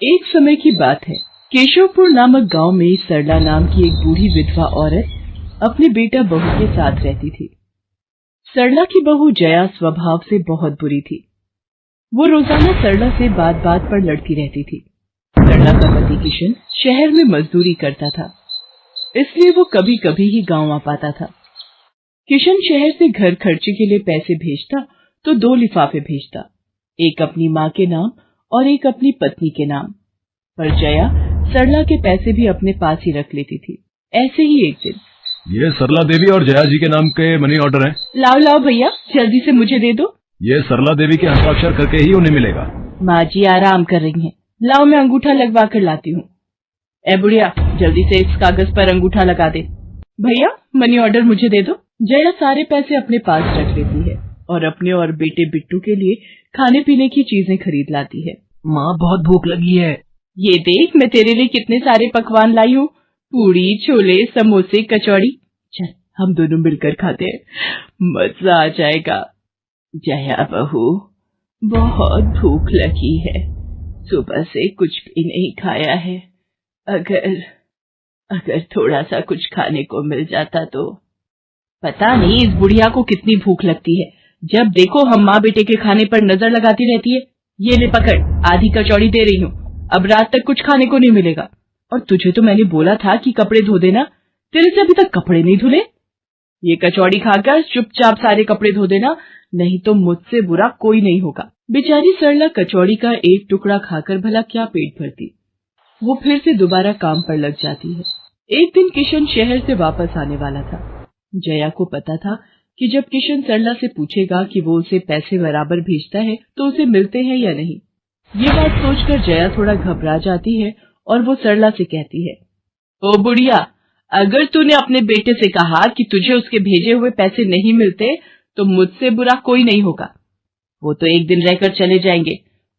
एक समय की बात है। केशवपुर नामक गांव में सरला नाम की एक बूढ़ी विधवा औरत अपने बेटा बहू के साथ रहती थी। सरला की बहू जया स्वभाव से बहुत बुरी थी। वो रोजाना सरला से बात बात पर लड़ती रहती थी। सरला का पति किशन शहर में मजदूरी करता था, इसलिए वो कभी कभी ही गांव आ पाता था। किशन शहर से घर खर्चे के लिए पैसे भेजता तो 2 लिफाफे भेजता, एक अपनी माँ के नाम और एक अपनी पत्नी के नाम। पर जया सरला के पैसे भी अपने पास ही रख लेती थी। ऐसे ही एक दिन, ये सरला देवी और जया जी के नाम के मनी ऑर्डर हैं। लाओ लाओ भैया, जल्दी से मुझे दे दो। ये सरला देवी के हस्ताक्षर करके ही उन्हें मिलेगा। माँ जी आराम कर रही हैं, लाओ मैं अंगूठा लगवा कर लाती हूँ। ए बुढ़िया, जल्दी से इस कागज पर अंगूठा लगा दे। भैया मनी ऑर्डर मुझे दे दो। जया सारे पैसे अपने पास रख लेती है और अपने और बेटे बिट्टू के लिए खाने पीने की चीजें खरीद लाती है। माँ बहुत भूख लगी है। ये देख मैं तेरे लिए कितने सारे पकवान लाई हूँ, पूड़ी, छोले, समोसे, कचौड़ी। चल हम दोनों मिलकर खाते हैं, मजा आ जाएगा। जया बहू, बहुत भूख लगी है, सुबह से कुछ भी नहीं खाया है। अगर थोड़ा सा कुछ खाने को मिल जाता तो। पता नहीं इस बुढ़िया को कितनी भूख लगती है, जब देखो हम माँ बेटे के खाने पर नजर लगाती रहती है। ये ले पकड़, आधी कचौड़ी दे रही हूँ, अब रात तक कुछ खाने को नहीं मिलेगा। और तुझे तो मैंने बोला था कि कपड़े धो देना, तेरे से अभी तक कपड़े नहीं धुले। ये कचौड़ी खाकर चुपचाप सारे कपड़े धो देना, नहीं तो मुझसे बुरा कोई नहीं होगा। बेचारी सरला कचौड़ी का एक टुकड़ा खाकर भला क्या पेट भरती। वो फिर से दोबारा काम पर लग जाती है। एक दिन किशन शहर से वापस आने वाला था। जया को पता था कि जब किशन सरला से पूछेगा कि वो उसे पैसे बराबर भेजता है तो उसे मिलते हैं या नहीं। ये बात सोचकर जया थोड़ा घबरा जाती है और वो सरला से कहती है, ओ बुढ़िया, अगर तूने अपने बेटे से कहा कि तुझे उसके भेजे हुए पैसे नहीं मिलते तो मुझसे बुरा कोई नहीं होगा। वो तो एक दिन रहकर चले जाएंगे,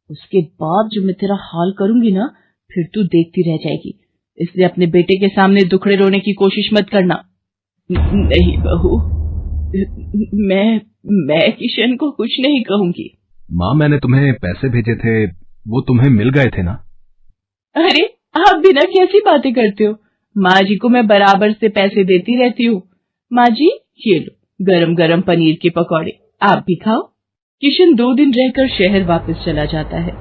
उसके बाद जो मैं तेरा हाल करूंगी ना, फिर तू देखती रह जाएगी। इसलिए अपने बेटे के सामने दुखड़े रोने की कोशिश मत करना। नहीं बहू, मैं किशन को कुछ नहीं कहूंगी। माँ, मैंने तुम्हें पैसे भेजे थे, वो तुम्हें मिल गए थे ना? अरे आप बिना कैसी बातें करते हो, माँ जी को मैं बराबर से पैसे देती रहती हूँ। माँ जी ये लो गरम गरम पनीर के पकौड़े, आप भी खाओ। किशन 2 दिन रहकर शहर वापस चला जाता है।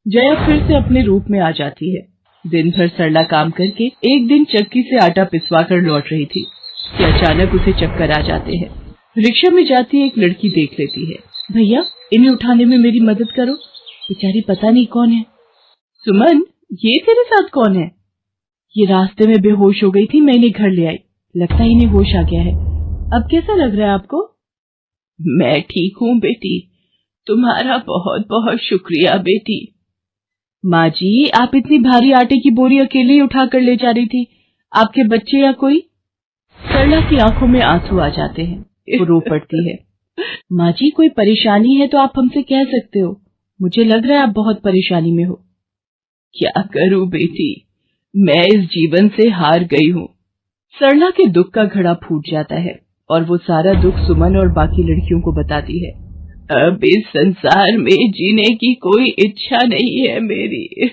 जया फिर से अपने रूप में आ जाती है। दिन भर सरला काम करके एक दिन चक्की से आटा पिसवा कर लौट रही थी कि अचानक उसे चक्कर आ जाते हैं। रिक्शा में जाती एक लड़की देख लेती है। भैया इन्हें उठाने में मेरी मदद करो, बेचारी पता नहीं कौन है। सुमन, ये तेरे साथ कौन है? ये रास्ते में बेहोश हो गई थी, मैं इन्हें घर ले आई, लगता है इन्हें होश आ गया है। अब कैसा लग रहा है आपको? मैं ठीक हूँ बेटी, तुम्हारा बहुत बहुत शुक्रिया बेटी। माँ जी, आप इतनी भारी आटे की बोरी अकेले ही उठा कर ले जा रही थी, आपके बच्चे या कोई? सरला की आंखों में आंसू आ जाते हैं, वो रो पड़ती है। माँ जी, कोई परेशानी है तो आप हमसे कह सकते हो, मुझे लग रहा है आप बहुत परेशानी में हो। क्या करूं बेटी, मैं इस जीवन से हार गई हूँ। सरला के दुख का घड़ा फूट जाता है और वो सारा दुख सुमन और बाकी लड़कियों को बताती है। अब इस संसार में जीने की कोई इच्छा नहीं है मेरी।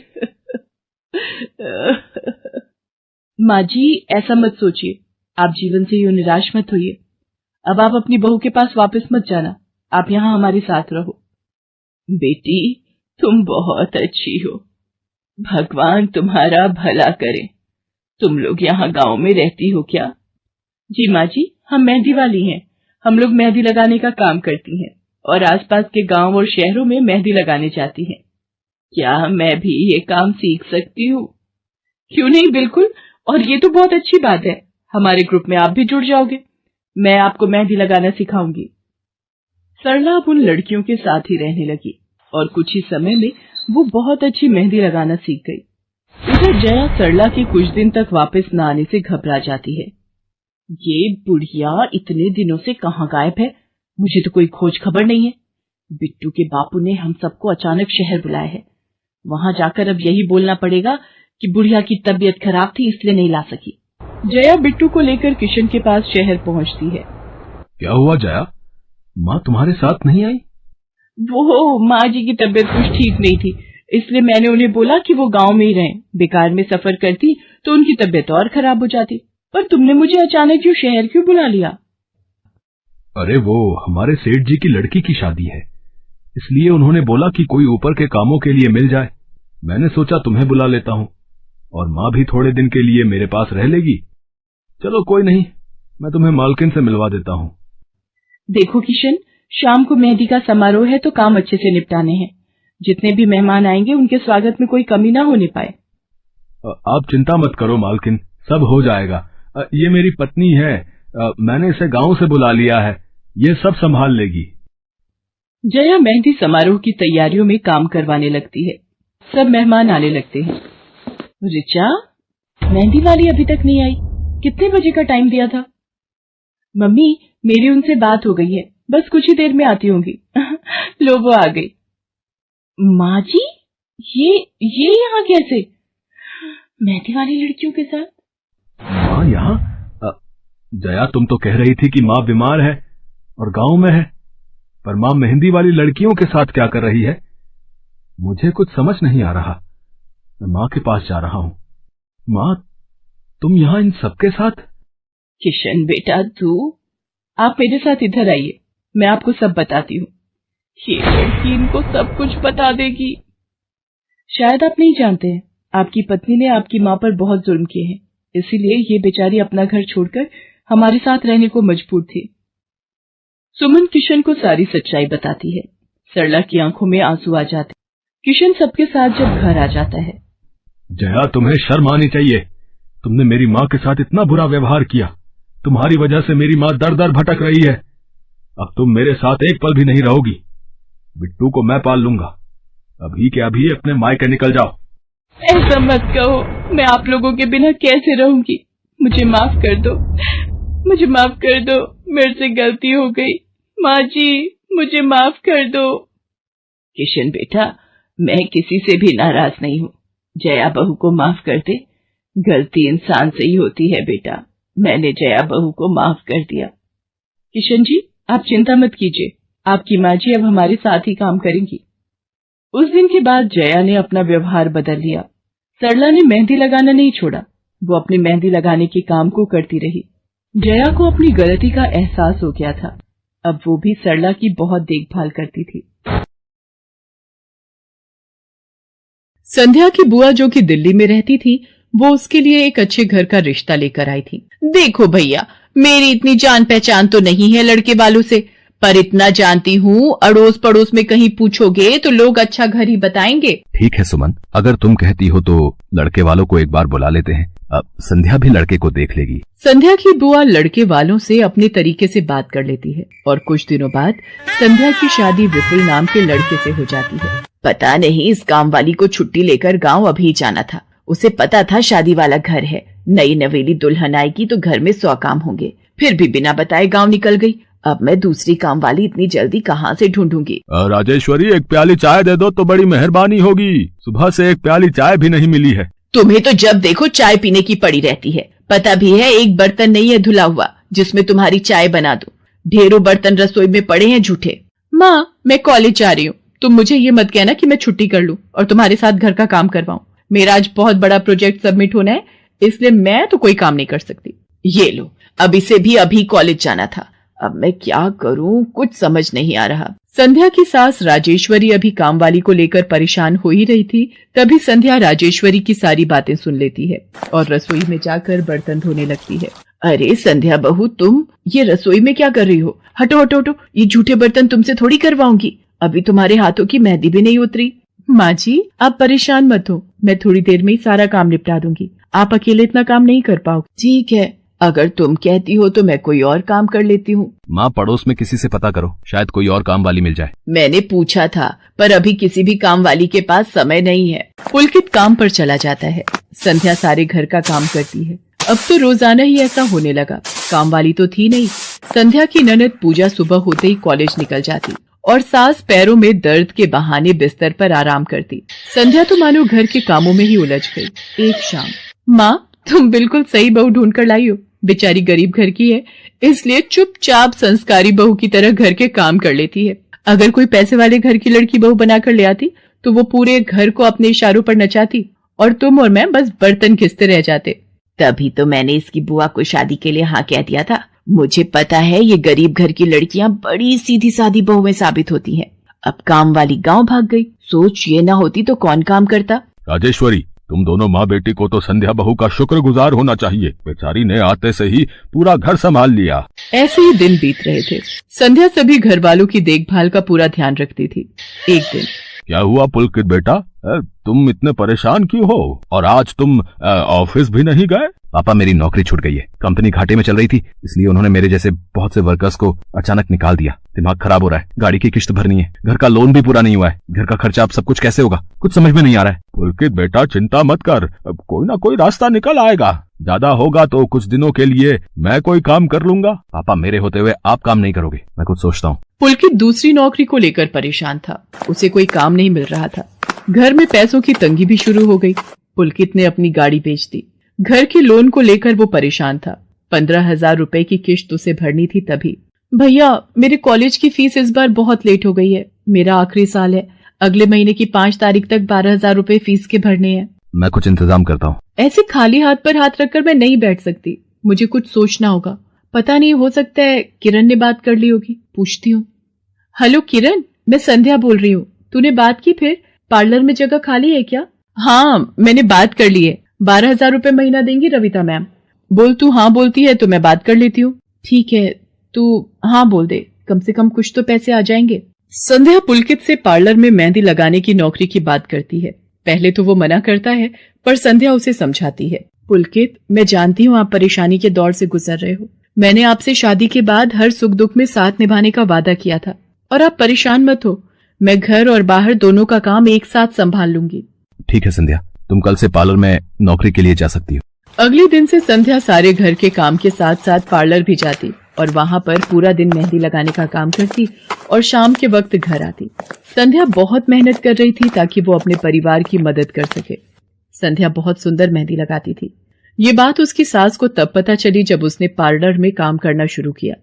माँ जी, ऐसा मत सोचिए, आप जीवन से यूं निराश मत होइए। अब आप अपनी बहू के पास वापस मत जाना, आप यहाँ हमारे साथ रहो। बेटी, तुम बहुत अच्छी हो, भगवान तुम्हारा भला करे। तुम लोग यहाँ गांव में रहती हो क्या? जी माँ जी, हम मेहंदी वाली हैं, हम लोग मेहंदी लगाने का काम करती हैं और आसपास के गांव और शहरों में मेहंदी लगाने जाती हैं। क्या मैं भी ये काम सीख सकती हूँ? क्यों नहीं, बिल्कुल, और ये तो बहुत अच्छी बात है, हमारे ग्रुप में आप भी जुड़ जाओगे, मैं आपको मेहंदी लगाना सिखाऊंगी। सरला अब उन लड़कियों के साथ ही रहने लगी और कुछ ही समय में वो बहुत अच्छी मेहंदी लगाना सीख गई। इधर जया सरला के कुछ दिन तक वापस न आने से घबरा जाती है। ये बुढ़िया इतने दिनों से कहाँ गायब है, मुझे तो कोई खोज खबर नहीं है। बिट्टू के बापू ने हम सबको अचानक शहर बुलाया है, वहां जाकर अब यही बोलना पड़ेगा कि बुढ़िया की तबीयत खराब थी इसलिए नहीं ला सकी। जया बिट्टू को लेकर किशन के पास शहर पहुंचती है। क्या हुआ जया, माँ तुम्हारे साथ नहीं आई? वो माँ जी की तबीयत कुछ ठीक नहीं थी, इसलिए मैंने उन्हें बोला कि वो गांव में ही रहें। बेकार में सफर करती तो उनकी तबीयत और खराब हो जाती। पर तुमने मुझे अचानक क्यों शहर क्यों बुला लिया? अरे वो हमारे सेठ जी की लड़की की शादी है, इसलिए उन्होंने बोला कि कोई ऊपर के कामों के लिए मिल जाए। मैंने सोचा तुम्हें बुला लेता हूँ, और माँ भी थोड़े दिन के लिए मेरे पास रह लेगी। चलो कोई नहीं, मैं तुम्हें मालकिन से मिलवा देता हूँ। देखो किशन, शाम को मेहंदी का समारोह है तो काम अच्छे से निपटाने हैं। जितने भी मेहमान आएंगे उनके स्वागत में कोई कमी ना होने पाए। आप चिंता मत करो मालकिन, सब हो जाएगा। ये मेरी पत्नी है, मैंने इसे गांव से बुला लिया है, ये सब संभाल लेगी। जया मेहंदी समारोह की तैयारियों में काम करवाने लगती है। सब मेहमान आने लगते हैं। रिचा, मेहंदी वाली अभी तक नहीं आई, कितने बजे का टाइम दिया था? मम्मी, मेरी उनसे बात हो गई है, बस कुछ ही देर में आती होंगी। लो वो आ गई। माँ जी, ये यहाँ कैसे? मेहंदी वाली लड़कियों के साथ? माँ यहाँ? जया, तुम तो कह रही थी कि माँ बीमार है और गांव में है, पर माँ मेहंदी वाली लड़कियों के साथ क्या कर रही है? मुझे कुछ समझ नहीं आ रहा। मैं माँ के पास जा रहा हूँ। माँ, तुम यहाँ इन सबके साथ? किशन बेटा, आप मेरे साथ इधर आइए, मैं आपको सब बताती हूँ। ये लड़की इनको सब कुछ बता देगी। शायद आप नहीं जानते हैं, आपकी पत्नी ने आपकी माँ पर बहुत जुल्म किए हैं, इसीलिए ये बेचारी अपना घर छोड़कर हमारे साथ रहने को मजबूर थी। सुमन किशन को सारी सच्चाई बताती है। सरला की आंखों में आंसू आ जाते। किशन सबके साथ जब घर आ जाता है। जया, तुम्हें शर्म आनी चाहिए। तुमने मेरी माँ के साथ इतना बुरा व्यवहार किया। तुम्हारी वजह से मेरी माँ दर दर भटक रही है। अब तुम मेरे साथ एक पल भी नहीं रहोगी। बिट्टू को मैं पाल लूंगा। अभी के अभी अपने मायके निकल जाओ। ऐसा मत कहो, मैं आप लोगों के बिना कैसे रहूंगी? मुझे माफ कर दो, मुझे माफ कर दो, मेरे से गलती हो गई। माँ जी, मुझे माफ कर दो। किशन बेटा, मैं किसी से भी नाराज नहीं हूँ। जया बहू को माफ कर दे। गलती इंसान से ही होती है बेटा। मैंने जया बहू को माफ कर दिया। किशन जी, आप चिंता मत कीजिए, आपकी माँ जी अब हमारे साथ ही काम करेंगी। उस दिन के बाद जया ने अपना व्यवहार बदल लिया। सरला ने मेहंदी लगाना नहीं छोड़ा, वो अपनी मेहंदी लगाने के काम को करती रही। जया को अपनी गलती का एहसास हो गया था। अब वो भी सरला की बहुत देखभाल करती थी। संध्या की बुआ जो कि दिल्ली में रहती थी, वो उसके लिए एक अच्छे घर का रिश्ता लेकर आई थी। देखो भैया, मेरी इतनी जान पहचान तो नहीं है लड़के वालों से, पर इतना जानती हूँ, अड़ोस पड़ोस में कहीं पूछोगे तो लोग अच्छा घर ही बताएंगे। ठीक है सुमन, अगर तुम कहती हो तो लड़के वालों को एक बार बुला लेते हैं। अब संध्या भी लड़के को देख लेगी। संध्या की बुआ लड़के वालों से अपने तरीके से बात कर लेती है और कुछ दिनों बाद संध्या की शादी विपुल नाम के लड़के से हो जाती है। पता नहीं इस काम वाली को छुट्टी लेकर गांव अभी जाना था। उसे पता था शादी वाला घर है, नई नवेली दुल्हन आएगी तो घर में 100 काम होंगे, फिर भी बिना बताए गांव निकल गई। अब मैं दूसरी काम वाली इतनी जल्दी कहाँ से ढूंढूंगी? राजेश्वरी, एक प्याली चाय दे दो तो बड़ी मेहरबानी होगी। सुबह से एक प्याली चाय भी नहीं मिली है। तुम्हें तो जब देखो चाय पीने की पड़ी रहती है। पता भी है एक बर्तन नहीं है धुला हुआ जिसमें तुम्हारी चाय बना दूं। ढेरों बर्तन रसोई में पड़े हैं झूठे। माँ, मैं कॉलेज जा रही हूँ, तुम मुझे ये मत कहना कि मैं छुट्टी कर लूं और तुम्हारे साथ घर का काम करवाऊं। मेरा आज बहुत बड़ा प्रोजेक्ट सबमिट होना है, इसलिए मैं तो कोई काम नहीं कर सकती। ये लो, अब इसे भी अभी कॉलेज जाना था। अब मैं क्या करूं, कुछ समझ नहीं आ रहा। संध्या की सास राजेश्वरी अभी काम वाली को लेकर परेशान हो ही रही थी, तभी संध्या राजेश्वरी की सारी बातें सुन लेती है और रसोई में जाकर बर्तन धोने लगती है। अरे संध्या बहू, तुम ये रसोई में क्या कर रही हो? हटो हटो हटो, ये झूठे बर्तन तुमसे थोड़ी करवाऊंगी। अभी तुम्हारे हाथों की मेहंदी भी नहीं उतरी। माँ जी, आप परेशान मत हो, मैं थोड़ी देर में ही सारा काम निपटा दूंगी। आप अकेले इतना काम नहीं कर पाओगे। ठीक है, अगर तुम कहती हो तो मैं कोई और काम कर लेती हूँ। माँ, पड़ोस में किसी से पता करो, शायद कोई और काम वाली मिल जाए। मैंने पूछा था, पर अभी किसी भी काम वाली के पास समय नहीं है। पुलकित काम पर चला जाता है। संध्या सारे घर का काम करती है। अब तो रोजाना ही ऐसा होने लगा। काम वाली तो थी नहीं। संध्या की ननद पूजा सुबह होते ही कॉलेज निकल जाती और सास पैरों में दर्द के बहाने बिस्तर पर आराम करती। संध्या तो मानो घर के कामों में ही उलझ गई। एक शाम, माँ, तुम बिल्कुल सही बहू ढूंढ कर लाई हो। बेचारी गरीब घर की है, इसलिए चुपचाप संस्कारी बहू की तरह घर के काम कर लेती है। अगर कोई पैसे वाले घर की लड़की बहू बनाकर ले आती तो वो पूरे घर को अपने इशारों पर नचाती और तुम और मैं बस बर्तन घिसते रह जाते। तभी तो मैंने इसकी बुआ को शादी के लिए हाँ कह दिया था। मुझे पता है ये गरीब घर की लड़कियां बड़ी सीधी सादी बहुएं साबित होती हैं। अब काम वाली गांव भाग गई। सोच ये ना होती तो कौन काम करता। राजेश्वरी, तुम दोनों माँ बेटी को तो संध्या बहू का शुक्रगुजार होना चाहिए। बेचारी ने आते से ही पूरा घर संभाल लिया। ऐसे ही दिन बीत रहे थे। संध्या सभी घर वालों की देखभाल का पूरा ध्यान रखती थी। एक दिन, क्या हुआ पुलकित बेटा, तुम इतने परेशान क्यों हो? और आज तुम ऑफिस भी नहीं गए? पापा, मेरी नौकरी छूट गई है। कंपनी घाटे में चल रही थी, इसलिए उन्होंने मेरे जैसे बहुत से वर्कर्स को अचानक निकाल दिया। दिमाग खराब हो रहा है। गाड़ी की किश्त भरनी है, घर का लोन भी पूरा नहीं हुआ है। घर का खर्चा अब सब कुछ कैसे होगा, कुछ समझ में नहीं आ रहा है। पुलकित बेटा, चिंता मत कर, अब कोई ना कोई रास्ता निकल आएगा। ज्यादा होगा तो कुछ दिनों के लिए मैं कोई काम कर लूंगा। पापा, मेरे होते हुए आप काम नहीं करोगे, मैं कुछ सोचता हूँ। पुलकित दूसरी नौकरी को लेकर परेशान था। उसे कोई काम नहीं मिल रहा था। घर में पैसों की तंगी भी शुरू हो गई। पुलकित ने अपनी गाड़ी बेच दी। घर के लोन को लेकर वो परेशान था। 15,000 रुपए की किश्त उसे भरनी थी। तभी, भैया, मेरे कॉलेज की फीस इस बार बहुत लेट हो गई है। मेरा आखिरी साल है। अगले महीने की 5 तारीख तक 12,000 रुपए फीस के भरने हैं। मैं कुछ इंतजाम करता हूँ। ऐसे खाली हाथ पर हाथ रखकर मैं नहीं बैठ सकती। मुझे कुछ सोचना होगा। पता नहीं, हो सकता है किरण ने बात कर ली होगी। पूछती हूँ। हेलो किरण, मैं संध्या बोल रही हूँ। तूने बात की फिर? पार्लर में जगह खाली है क्या? हाँ, मैंने बात कर ली है। 12,000 रुपए महीना देंगी रविता मैम। बोल, तू हाँ बोलती है तो मैं बात कर लेती हूँ। ठीक है, तू हाँ बोल दे, कम से कम कुछ तो पैसे आ जाएंगे। संध्या पुलकित से पार्लर में मेहंदी लगाने की नौकरी की बात करती है। पहले तो वो मना करता है, पर संध्या उसे समझाती है। पुलकित, मैं जानती हूँ आप परेशानी के दौर से गुजर रहे हो। मैंने आपसे शादी के बाद हर सुख दुख में साथ निभाने का वादा किया था, और आप परेशान मत हो। मैं घर और बाहर दोनों का काम एक साथ संभाल लूंगी। ठीक है संध्या, तुम कल से पार्लर में नौकरी के लिए जा सकती हो। अगले दिन से संध्या सारे घर के काम के साथ साथ पार्लर भी जाती और वहां पर पूरा दिन मेहंदी लगाने का काम करती और शाम के वक्त घर आती। संध्या बहुत मेहनत कर रही थी ताकि वो अपने परिवार की मदद कर सके। संध्या बहुत सुंदर मेहंदी लगाती थी। ये बात उसकी सास को तब पता चली जब उसने पार्लर में काम करना शुरू किया।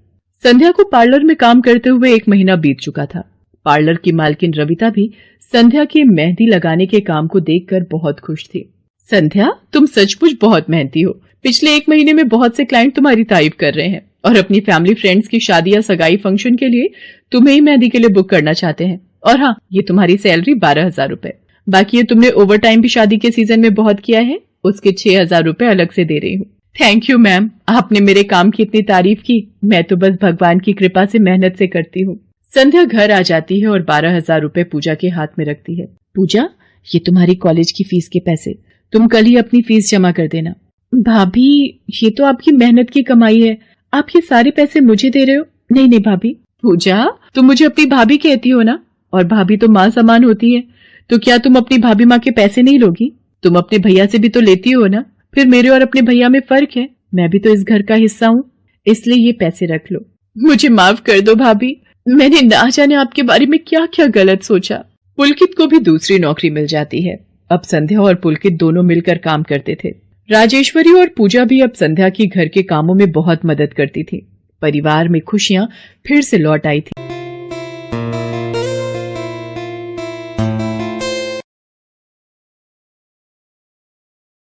संध्या को पार्लर में काम करते हुए 1 महीना बीत चुका था। पार्लर की मालकिन रविता भी संध्या के मेहंदी लगाने के काम को देखकर बहुत खुश थी। संध्या, तुम सचमुच बहुत मेहनती हो। पिछले 1 महीने में बहुत से क्लाइंट तुम्हारी तारीफ कर रहे हैं और अपनी फैमिली फ्रेंड्स की शादी या सगाई फंक्शन के लिए तुम्हें ही मेहंदी के लिए बुक करना चाहते हैं। और हाँ, ये तुम्हारी सैलरी 12,000 रुपए। बाकी ये तुमने ओवर टाइम भी शादी के सीजन में बहुत किया है, उसके 6,000 रुपए अलग से दे रही हूँ। थैंक यू मैम, आपने मेरे काम की इतनी तारीफ की। मैं तो बस भगवान की कृपा से मेहनत से करती हूँ। संध्या घर आ जाती है और 12,000 रुपए पूजा के हाथ में रखती है। पूजा, ये तुम्हारी कॉलेज की फीस के पैसे, तुम कल ही अपनी फीस जमा कर देना। भाभी, ये तो आपकी मेहनत की कमाई है, आप ये सारे पैसे मुझे दे रहे हो? नहीं नहीं भाभी। पूजा, तुम मुझे अपनी भाभी कहती हो ना, और भाभी तो माँ समान होती है, तो क्या तुम अपनी भाभी माँ के पैसे नहीं लोगी? तुम अपने भैया से भी तो लेती हो ना। फिर मेरे और अपने भैया में फर्क है, मैं भी तो इस घर का हिस्सा हूँ, इसलिए ये पैसे रख लो। मुझे माफ कर दो भाभी, मैंने ना जाने आपके बारे में क्या क्या गलत सोचा। पुलकित को भी दूसरी नौकरी मिल जाती है। अब संध्या और पुलकित दोनों मिलकर काम करते थे। राजेश्वरी और पूजा भी अब संध्या की घर के कामों में बहुत मदद करती थी। परिवार में खुशियां फिर से लौट आई थी।